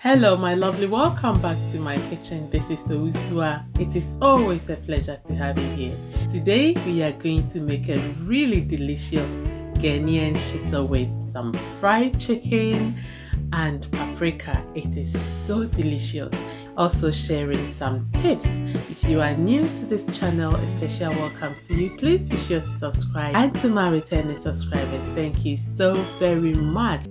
Hello my lovely, welcome back to my kitchen. This is Usua. It is always a pleasure to have you here. Today we are going to make a really delicious Ghanaian shito with some fried chicken and paprika. It is so delicious. Also sharing some tips. If you are new to this channel, a special welcome to you. Please be sure to subscribe, and to my returning subscribers, thank you so very much.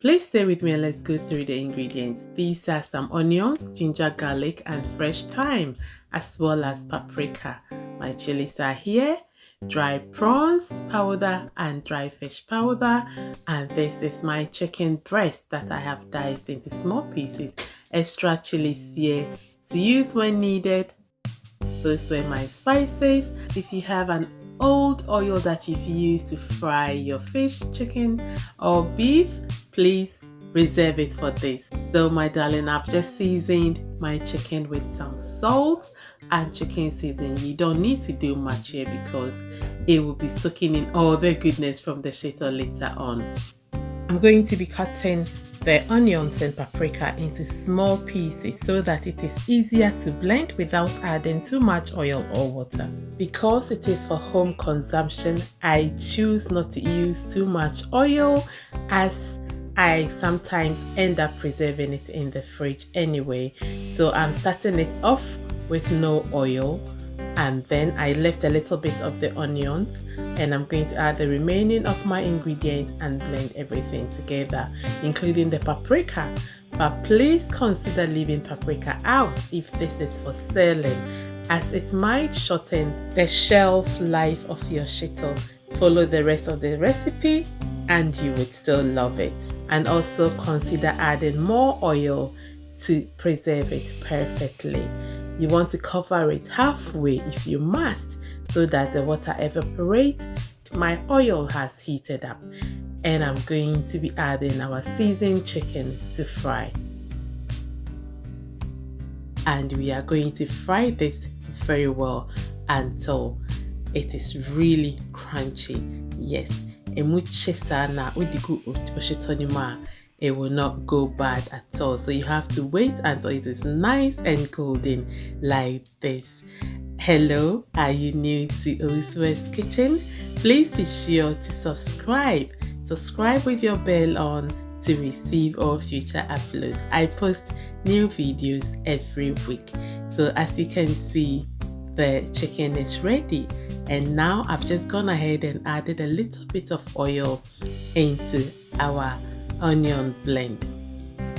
Please stay with me and let's go through the ingredients. These are some onions, ginger, garlic and fresh thyme, as well as paprika. My chilies are here, dry prawns powder and dry fish powder, and this is my chicken breast that I have diced into small pieces. Extra chilies here to use when needed. Those were my spices. If you have an old oil that you've used to fry your fish, chicken or beef, please reserve it for this. So my darling, I've just seasoned my chicken with some salt and chicken seasoning. You don't need to do much here because it will be soaking in all the goodness from the shito later on. I'm going to be cutting the onions and paprika into small pieces so that it is easier to blend without adding too much oil or water. Because it is for home consumption, I choose not to use too much oil, as I sometimes end up preserving it in the fridge anyway. So I'm starting it off with no oil, and then I left a little bit of the onions, and I'm going to add the remaining of my ingredients and blend everything together, including the paprika. But please consider leaving paprika out if this is for selling, as it might shorten the shelf life of your shito. Follow the rest of the recipe and you would still love it. And also consider adding more oil to preserve it perfectly. You want to cover it halfway if you must, so that the water evaporates. My oil has heated up and I'm going to be adding our seasoned chicken to fry. And we are going to fry this very well until it is really crunchy. Yes, it will not go bad at all. So you have to wait until it is nice and golden like this. Hello, are you new to Usua's Kitchen? Please be sure to subscribe. Subscribe with your bell on to receive all future uploads. I post new videos every week. So as you can see, the chicken is ready, and now I've just gone ahead and added a little bit of oil into our onion blend.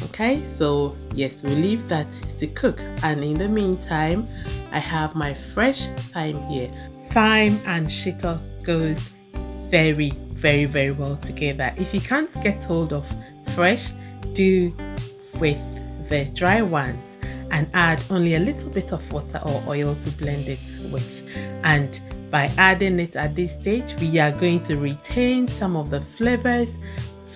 Okay, so yes, we'll leave that to cook, and in the meantime I have my fresh thyme here. Thyme and shito goes very well together. If you can't get hold of fresh, do with the dry ones and add only a little bit of water or oil to blend it with. And by adding it at this stage, we are going to retain some of the flavors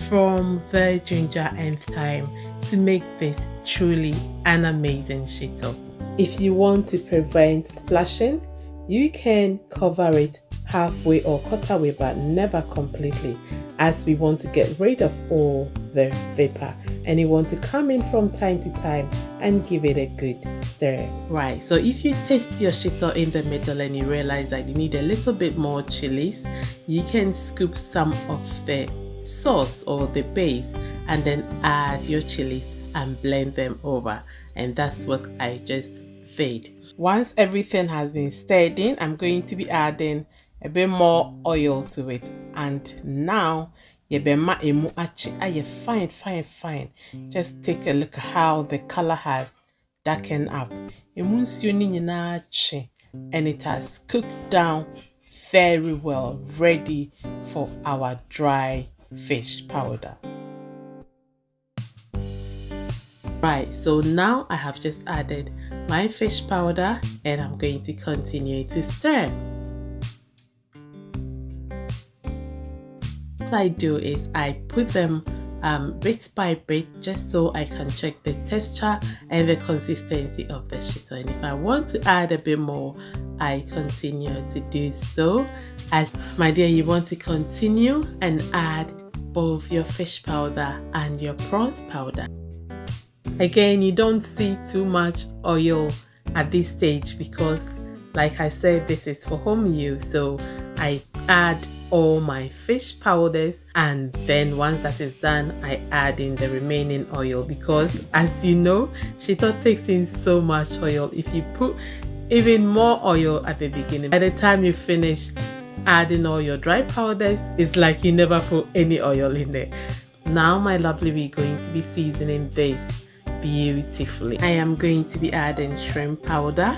from the ginger and thyme to make this truly an amazing shito. If you want to prevent splashing, you can cover it halfway or quarter away, but never completely, as we want to get rid of all the vapor, and you want to come in from time to time and give it a good stir. Right, so if you taste your shito in the middle and you realize that you need a little bit more chilies, you can scoop some of the sauce or the base and then add your chilies and blend them over, and that's what I just did. Once everything has been stirred in, I'm going to be adding a bit more oil to it, and now fine. Just take a look at how the color has darkened up, and it has cooked down very well, ready for our dry fish powder. Right, so now I have just added my fish powder and I'm going to continue to stir. What I do is I put them bit by bit, just so I can check the texture and the consistency of the shito, and if I want to add a bit more, I continue to do so. As my dear, you want to continue and add both your fish powder and your prawns powder. Again, you don't see too much oil at this stage because, like I said, this is for home use. So I add all my fish powders, and then once that is done, I add in the remaining oil, because as you know, Shito takes in so much oil. If you put even more oil at the beginning, by the time you finish adding all your dry powders, it's like you never put any oil in there. Now, my lovely, we're going to be seasoning this beautifully. I am going to be adding shrimp powder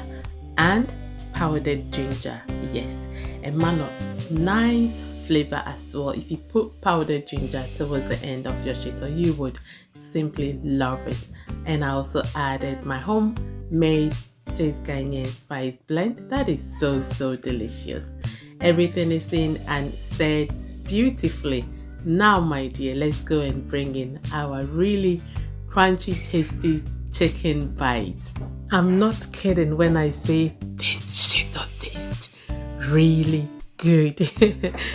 and powdered ginger. Yes, a man of nice flavor as well. If you put powdered ginger towards the end of your shito, you would simply love it. And I also added my homemade Ghanaian spice blend. That is so delicious. Everything is in and stirred beautifully. Now, my dear, let's go and bring in our really crunchy, tasty chicken bites. I'm not kidding when I say this shito tastes really good.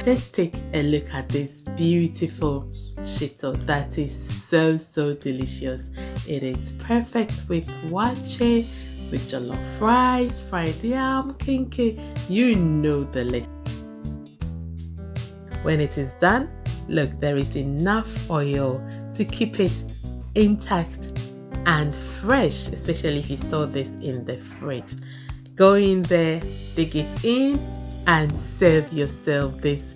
Just take a look at this beautiful shito that is so delicious. It is perfect with wache, with jollof rice, fried yam, kinky, you know the list. When it is done, look, there is enough oil to keep it intact and fresh, especially if you store this in the fridge. Go in there, dig it in, and serve yourself this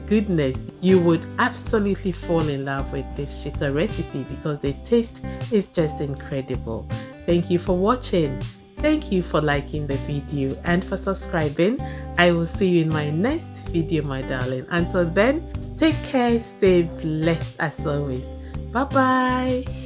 goodness. You would absolutely fall in love with this Shito recipe because the taste is just incredible. Thank you for watching. Thank you for liking the video and for subscribing. I will see you in my next video, my darling. Until then, take care, stay blessed as always. Bye bye.